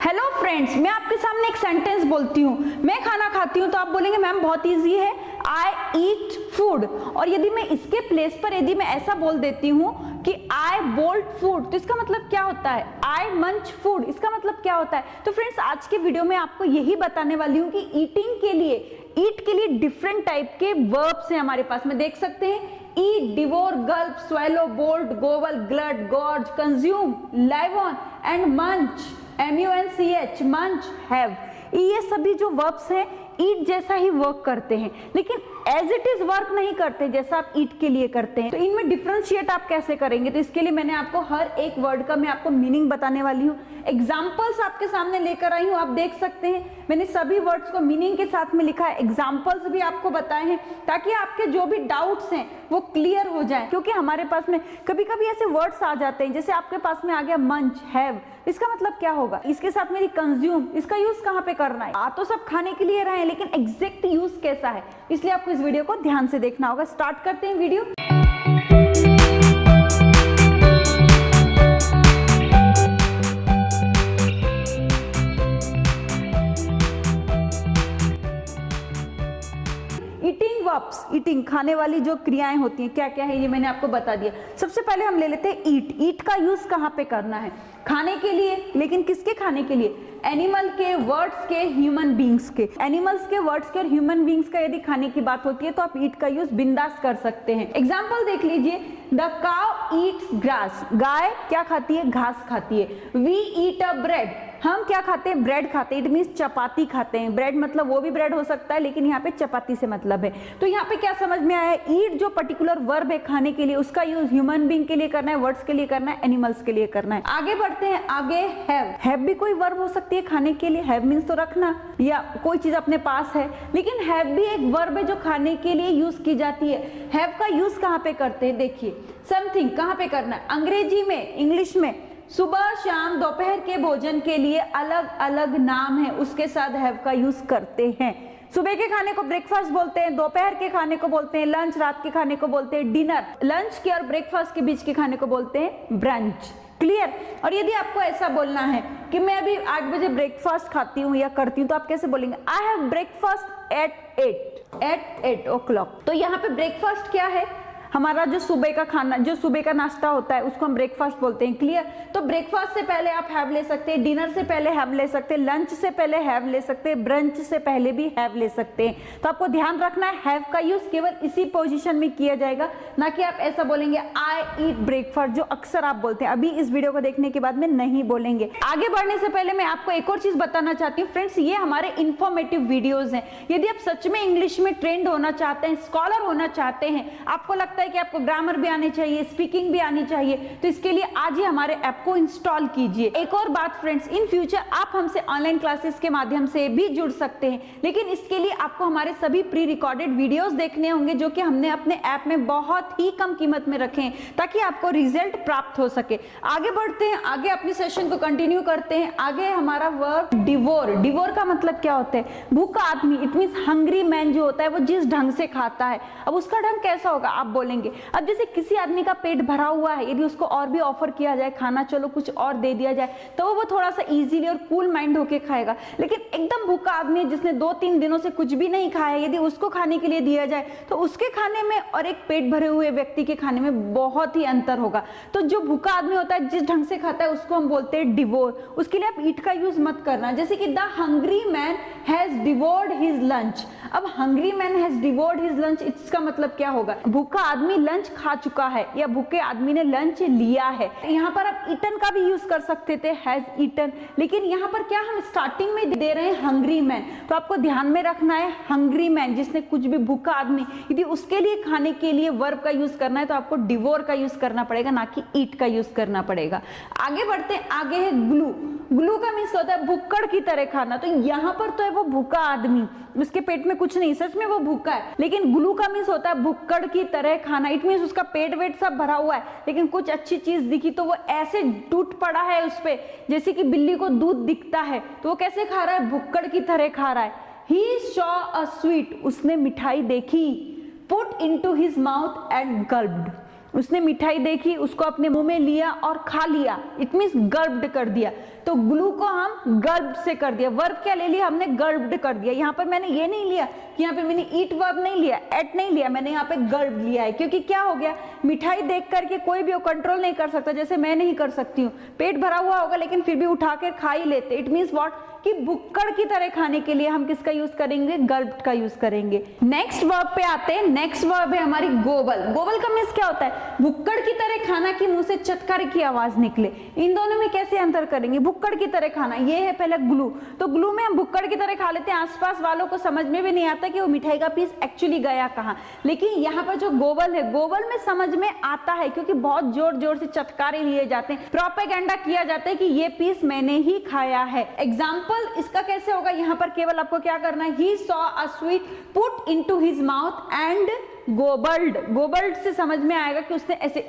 Hello friends, मैं आपके सामने एक सेंटेंस बोलती हूँ, मैं खाना खाती हूँ, तो आप बोलेंगे मैम बहुत इजी है, आई ईट फूड। और यदि मैं इसके प्लेस पर यदि मैं ऐसा बोल देती हूँ कि आई बोल्ड फूड, तो इसका मतलब क्या होता है? आई मंच फूड, इसका मतलब क्या होता है? तो फ्रेंड्स, आज के वीडियो में आपको यही बताने वाली हूँ कि ईटिंग के लिए, ईट के लिए डिफरेंट टाइप के वर्ब्स हैं हमारे पास में, देख सकते हैं। eat, devour, gulp, swallow, bolt, gobble, glut, gorge, consume, live on and munch, munch, munch, have। ये सभी जो वर्ब्स हैं ईट जैसा ही वर्क करते हैं, लेकिन एज इट इज वर्क नहीं करते जैसा आप ईट के लिए करते हैं। तो इनमें डिफरेंशिएट आप कैसे करेंगे? तो इसके लिए मैंने आपको हर एक वर्ड का मैं आपको मीनिंग बताने वाली हूँ, एग्जाम्पल्स आपके सामने लेकर आई हूँ। आप देख सकते हैं मैंने सभी वर्ड्स को मीनिंग के साथ में लिखा है, एग्जाम्पल्स भी आपको बताए हैं ताकि आपके जो भी डाउट्स हैं वो क्लियर हो जाए। क्योंकि हमारे पास में कभी कभी ऐसे वर्ड्स आ जाते हैं, जैसे आपके पास में आ गया मंच, हैव, इसका मतलब क्या होगा? इसके साथ मेरी कंज्यूम, इसका यूज कहाँ पे करना है? आ तो सब खाने के लिए रहे हैं, लेकिन एग्जैक्ट यूज कैसा है, इसलिए आपको इस वीडियो को ध्यान से देखना होगा। स्टार्ट करते हैं वीडियो। ईटिंग वर्ब्स, ईटिंग खाने वाली जो क्रियाएं होती हैं, क्या क्या है ये मैंने आपको बता दिया। सबसे पहले हम ले लेते हैं ईट। ईट का यूज कहाँ पे करना है? खाने के लिए, लेकिन किसके खाने के लिए? एनिमल के, वर्ड्स के, ह्यूमन बींग्स के। एनिमल्स के, वर्ड्स के और ह्यूमन बींग्स का यदि खाने की बात होती है तो आप ईट का यूज बिंदास कर सकते हैं। एग्जाम्पल देख लीजिए, द काउ ईट्स ग्रास, गाय क्या खाती है? घास खाती है। वी ईट अ ब्रेड, हम क्या खाते हैं? ब्रेड खाते हैं। इट मीन्स चपाती खाते हैं। ब्रेड मतलब वो भी ब्रेड हो सकता है, लेकिन यहाँ पे चपाती से मतलब है। तो यहाँ पे क्या समझ में आया? ईट जो पर्टिकुलर वर्ब है खाने के लिए, उसका यूज ह्यूमन बींग के लिए करना है, वर्ड्स के लिए करना है, एनिमल्स के लिए करना है। आगे बढ़ते हैं, आगे हैव। हैव भी कोई वर्ब हो सकती है खाने के लिए। हैव मीन्स तो रखना या कोई चीज अपने पास है, लेकिन हैव भी एक वर्ब है जो खाने के लिए यूज की जाती है। हैव का यूज कहाँ पे करते हैं? देखिए, समथिंग कहाँ पे करना है? अंग्रेजी में, इंग्लिश में सुबह, शाम, दोपहर के भोजन के लिए अलग अलग नाम है, उसके साथ हैव का यूज करते हैं। सुबह के खाने को ब्रेकफास्ट बोलते हैं, दोपहर के खाने को बोलते हैं लंच, रात के खाने को बोलते हैं डिनर, लंच के और ब्रेकफास्ट के बीच के खाने को बोलते हैं ब्रंच। क्लियर? और यदि आपको ऐसा बोलना है कि मैं अभी 8 बजे ब्रेकफास्ट खाती हूँ या करती हूँ, तो आप कैसे बोलेंगे? I have breakfast at 8 o'clock। तो यहाँ पे ब्रेकफास्ट क्या है? हमारा जो सुबह का खाना, जो सुबह का नाश्ता होता है, उसको हम ब्रेकफास्ट बोलते हैं। क्लियर? तो ब्रेकफास्ट से पहले आप हैव ले सकते हैं, डिनर से पहले हैव ले सकते हैं, लंच से पहले हैव ले सकते हैं, ब्रंच से पहले भी हैव ले सकते हैं। तो आपको ध्यान रखना है, हैव का यूज केवल इसी पोजीशन में किया जाएगा, ना कि आप ऐसा बोलेंगे आई ईट ब्रेकफास्ट, जो अक्सर आप बोलते हैं। अभी इस वीडियो को देखने के बाद में नहीं बोलेंगे। आगे बढ़ने से पहले मैं आपको एक और चीज बताना चाहती हूँ फ्रेंड्स, ये हमारे इंफॉर्मेटिव वीडियोज हैं। यदि आप सच में इंग्लिश में ट्रेंड होना चाहते हैं, स्कॉलर होना चाहते हैं, आपको लगता है कि आपको ग्रामर भी आनी चाहिए, स्पीकिंग भी आनी चाहिए, तो इसके लिए आज ही हमारे ऐप को इंस्टॉल कीजिए। एक और बात फ्रेंड्स, इन फ्यूचर आप हमसे ऑनलाइन क्लासेस के माध्यम से भी जुड़ सकते हैं, लेकिन इसके लिए आपको हमारे सभी प्री रिकॉर्डेड वीडियोस देखने होंगे, जो कि हमने अपने ऐप में बहुत ही कम कीमत में रखे हैं, ताकि आपको रिजल्ट प्राप्त हो सके। आगे बढ़ते हैं, आगे अपने सेशन को कंटिन्यू करते हैं। आगे हमारा वर्ब डिवोर। डिवोर का मतलब क्या होता है? भूखा आदमी, इट मींस हंग्री मैन जो होता है, वो जिस ढंग से खाता है। अब उसका ढंग कैसा होगा? आप बोलेंगे, अब जैसे किसी आदमी का पेट भरा हुआ है, यदि उसको और भी ऑफर किया जाए खाना, चलो कुछ और दे दिया जाए, तो वो थोड़ा सा इजीली और कूल माइंड होके खाएगा। लेकिन एकदम भूखा आदमी है, जिसने 2-3 दिनों से कुछ भी नहीं खाया, यदि उसको खाने के लिए दिया जाए, तो उसके खाने में और एक पेट भरे हुए व्यक्ति के खाने में बहुत ही अंतर होगा। तो जो भूखा आदमी होता है, जिस ढंग से खाता है, उसको हम बोलते हैं डिवोर। उसके लिए आप ईट का यूज मत करना। जैसे कि the hungry man has devoured his lunch. अब hungry man has devoured his lunch, इसका मतलब क्या होगा? भूखा आदमी लंच खा चुका है, या भूखे आदमी ने लंच लिया है। यहाँ पर आप ईटन का भी यूज कर सकते थे, हैज ईटन, लेकिन यहाँ पर क्या हम स्टार्टिंग में दे रहे हैं हंग्री मैन, तो आपको ध्यान में रखना है हंग्री मैन, जिसने कुछ भी, भूखा आदमी, यदि उसके लिए खाने के लिए वर्ब का यूज करना है, तो आपको डिवोर का यूज करना पड़ेगा, ना कि ईट का यूज करना पड़ेगा। आगे बढ़ते हैं, आगे है ग्लू। ग्लू का मीन्स होता है भुक्कड़ की तरह खाना। तो यहाँ पर तो है वो भूखा आदमी, उसके पेट में कुछ नहीं, सच में वो भूखा है, लेकिन ग्लू का मीन्स होता है भुक्कड़ की तरह खाना। इट मीन्स उसका पेट वेट सब भरा हुआ है, लेकिन कुछ अच्छी चीज दिखी तो वो ऐसे टूट पड़ा है उस पे, जैसे कि बिल्ली को दूध दिखता है, तो वो कैसे खा रहा है? भुक्कड़ की तरह खा रहा है। ही सॉ अ स्वीट, उसने मिठाई देखी, put into his mouth and gulped, उसने मिठाई देखी, उसको अपने मुंह में लिया और खा लिया, इट मीन्स गर्ब्ड कर दिया। तो ग्लू को हम गर्ब्ड से कर दिया, वर्ब क्या ले लिया हमने, गर्ब्ड कर दिया। यहाँ पर मैंने ये नहीं लिया कि यहाँ पे मैंने ईट वर्ब नहीं लिया, एट नहीं लिया, मैंने यहाँ पे गर्ब्ड लिया है, क्योंकि क्या हो गया, मिठाई देख करके कोई भी कंट्रोल नहीं कर सकता, जैसे मैं नहीं कर सकती हूँ, पेट भरा हुआ होगा लेकिन फिर भी उठा कर खा ही लेते। इट मीन्स व्हाट, कि भुक्कड़ की तरह खाने के लिए हम किसका यूज करेंगे, गर्ब्ड का यूज करेंगे। नेक्स्ट वर्ब पे आते हैं, नेक्स्ट वर्ब है हमारी गोबल। गोबल का मीन्स क्या होता है, भुक्कड़ की तरह खाना कि मुंह से चटकार की आवाज निकले। इन दोनों में कैसे अंतर करेंगे, भुक्कड़ की तरह खाना, ये है पहले ग्लू, तो ग्लू में हम भुक्कड़ की तरह खा लेते हैं, आसपास वालों को समझ में भी नहीं आता कि वो मिठाई का पीस एक्चुअली गया कहाँ। लेकिन यहाँ पर जो गोबल है, गोबल में समझ में आता है, क्योंकि बहुत जोर जोर से चटकारे लिए जाते हैं, प्रोपेगेंडा किया जाता है कि ये पीस मैंने ही खाया है। एग्जाम्पल इसका कैसे होगा, यहाँ पर केवल आपको क्या करना है, he saw a sweet put into his mouth and gobbled. Gobbled से समझ में आएगा कि उसने ऐसे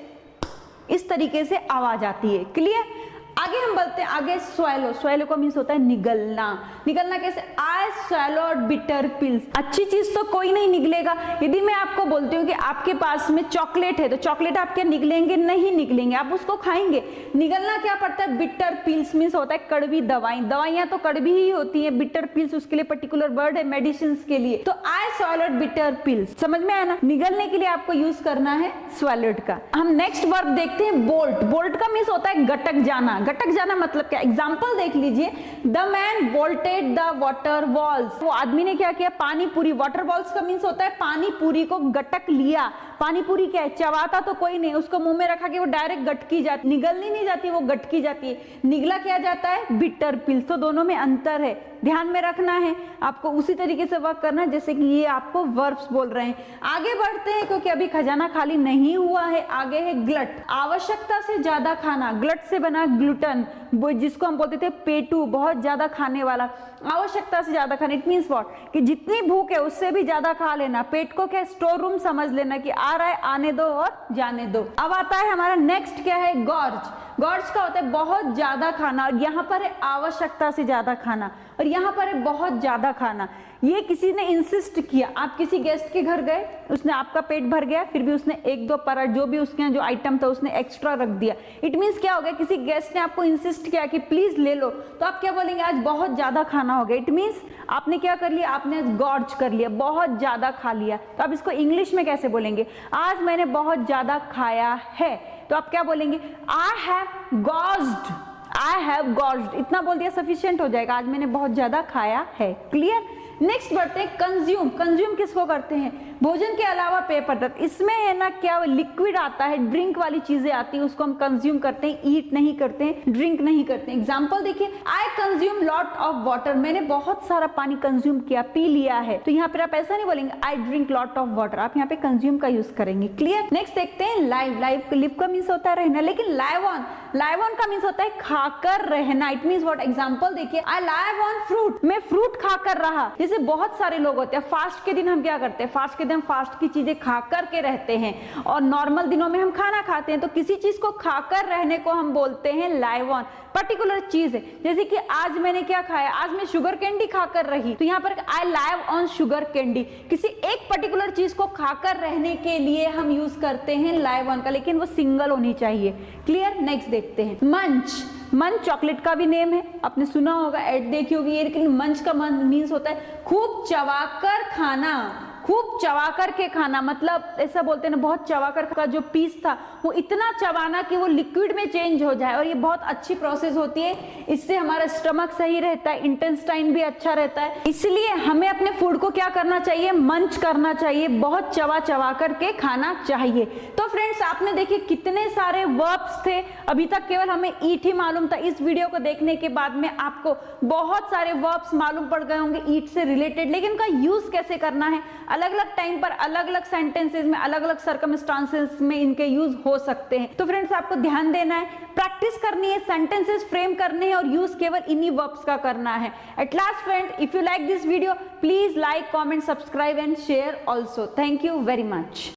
इस तरीके से आवाज आती है। क्लियर, आगे हम बढ़ते हैं, आगे स्वैलो। स्वैलो का मीन्स होता है निगलना। निगलना कैसे, आई स्वैलोड बिटर पिल्स। अच्छी चीज तो कोई नहीं निगलेगा। यदि मैं आपको बोलती हूँ कि आपके पास में चॉकलेट है, तो चॉकलेट आप क्या निगलेंगे, नहीं निगलेंगे, आप उसको खाएंगे। निगलना क्या पड़ता है, बिटर पिल्स मीन्स होता है कड़वी दवाई। दवाइयां तो कड़वी ही होती है, बिटर पिल्स उसके लिए पर्टिकुलर वर्ड है मेडिसिन के लिए। तो आई स्वैलोड बिटर पिल्स, समझ में आया ना, निगलने के लिए आपको यूज करना है स्वैलोड का। हम नेक्स्ट वर्ब देखते हैं, बोल्ट। बोल्ट का मीन्स होता है गटक जाना। गटक जाना मतलब क्या, एग्जाम्पल देख लीजिए, the man bolted the water balls. वो आदमी ने क्या किया, पानी पूरी, वाटर बॉल्स का मीन्स होता है पानी पूरी को गटक लिया। पानी पूरी क्या है, चबाता तो कोई नहीं, उसको मुंह में रखा कि वो डायरेक्ट गटकी जाती, निगलनी नहीं जाती, वो गटकी जाती है। निगला क्या जाता है, बिटर पिल्स। तो दोनों में अंतर है, ध्यान में रखना है, आपको उसी तरीके से वर्क करना है जैसे कि ये आपको वर्ब्स बोल रहे हैं। आगे बढ़ते हैं, क्योंकि अभी खजाना खाली नहीं हुआ है। आगे है ग्लट, आवश्यकता से ज्यादा खाना। ग्लट से बना ग्लूटन, जिसको हम बोलते थे पेटू, बहुत ज्यादा खाने वाला, आवश्यकता से ज्यादा खाना। इट मीन्स व्हाट, कि जितनी भूख है उससे भी ज्यादा खा लेना। पेट को क्या स्टोर रूम समझ लेना कि आ रहा है, आने दो और जाने दो। अब आता है हमारा नेक्स्ट क्या है, गॉर्ज। गॉर्ज का होता है बहुत ज्यादा खाना, और यहाँ पर है आवश्यकता से ज्यादा खाना, और यहाँ पर है बहुत ज्यादा खाना। ये किसी ने इंसिस्ट किया, आप किसी गेस्ट के घर गए, उसने आपका पेट भर गया, फिर भी उसने एक दो पराठ जो भी उसके यहाँ जो आइटम था उसने एक्स्ट्रा रख दिया। इट मीन्स क्या हो गया, किसी गेस्ट ने आपको इंसिस्ट किया कि प्लीज ले लो, तो आप क्या बोलेंगे, आज बहुत ज्यादा खाना हो गया। इट मीन्स आपने क्या कर लिया, आपने गॉर्ज कर लिया, बहुत ज्यादा खा लिया। तो आप इसको इंग्लिश में कैसे बोलेंगे, आज मैंने बहुत ज्यादा खाया है। तो आप क्या बोलेंगे, आई हैव गॉर्ज्ड, आई हैव गॉर्ज्ड, इतना बोल दिया सफिशिएंट हो जाएगा, आज मैंने बहुत ज्यादा खाया है। क्लियर। नेक्स्ट बढ़ते हैं, कंज्यूम। कंज्यूम किसको करते हैं, भोजन के अलावा पेय पदार्थ। इसमें है ना क्या, लिक्विड आता है, ड्रिंक वाली चीजें आती है, उसको हम कंज्यूम करते हैं, ईट नहीं करते हैं, ड्रिंक नहीं करते हैं। एग्जाम्पल देखिए, I consume lot of water, मैंने बहुत सारा पानी कंज्यूम किया, पी लिया है। तो यहाँ पर आप ऐसा नहीं बोलेंगे I drink lot of water, आप यहाँ पे कंज्यूम का यूज करेंगे। क्लियर। नेक्स्ट देखते हैं, लाइव। लाइव लिव का मीन्स होता है रहना, लेकिन लाइव ऑन, लाइव ऑन का मीन्स होता है खाकर रहना। इट मीन्स व्हाट, एग्जाम्पल देखिए, आई लाइव ऑन फ्रूट, मैं फ्रूट खाकर रहा। जैसे बहुत सारे लोग होते हैं, फास्ट के दिन हम क्या करते हैं, फास्ट के दिन फास्ट की चीजें खा करके रहते हैं, और नॉर्मल दिनों में हम खाना खाते हैं। तो किसी चीज को खाकर रहने को हम बोलते हैं लाइव ऑन, पर्टिकुलर चीज है। जैसे कि आज मैंने क्या खाया, आज मैं शुगर कैंडी खाकर रही, तो यहाँ पर आई लाइव ऑन शुगर कैंडी। किसी एक पर्टिकुलर चीज को खाकर रहने के लिए हम यूज करते हैं लाइव ऑन का, लेकिन वो सिंगल होनी चाहिए। क्लियर। नेक्स्ट देखते हैं, मंच। मंच चॉकलेट का भी नेम है, आपने सुना होगा, ऐड देखी होगी ये, लेकिन मंच का मीन्स होता है खूब चबाकर खाना, खूब चबा करके खाना। मतलब ऐसा बोलते हैं ना, बहुत चबाकर का जो पीस था वो इतना चबाना कि वो लिक्विड में चेंज हो जाए, और ये बहुत अच्छी प्रोसेस होती है। इससे हमारा स्टमक सही रहता है, इंटेस्टाइन भी अच्छा रहता है। इसलिए हमें अपने फूड को क्या करना चाहिए, मंच करना चाहिए, बहुत चबा चबा करके खाना चाहिए। तो फ्रेंड्स, आपने देखिए कितने सारे वर्ब्स थे, अभी तक केवल हमें ईट ही मालूम था। इस वीडियो को देखने के बाद में आपको बहुत सारे वर्ब्स मालूम पड़ गए होंगे ईट से रिलेटेड, लेकिन उनका यूज कैसे करना है, अलग अलग टाइम पर अलग अलग सेंटेंसेस में अलग अलग सर्कमस्टांसेस में इनके यूज हो सकते हैं। तो फ्रेंड्स, आपको ध्यान देना है, प्रैक्टिस करनी है, सेंटेंसेस फ्रेम करने हैं, और यूज केवल इन्हीं वर्ब्स का करना है। At last friend, if you like this video, please like, comment, subscribe and share also. Thank you very much.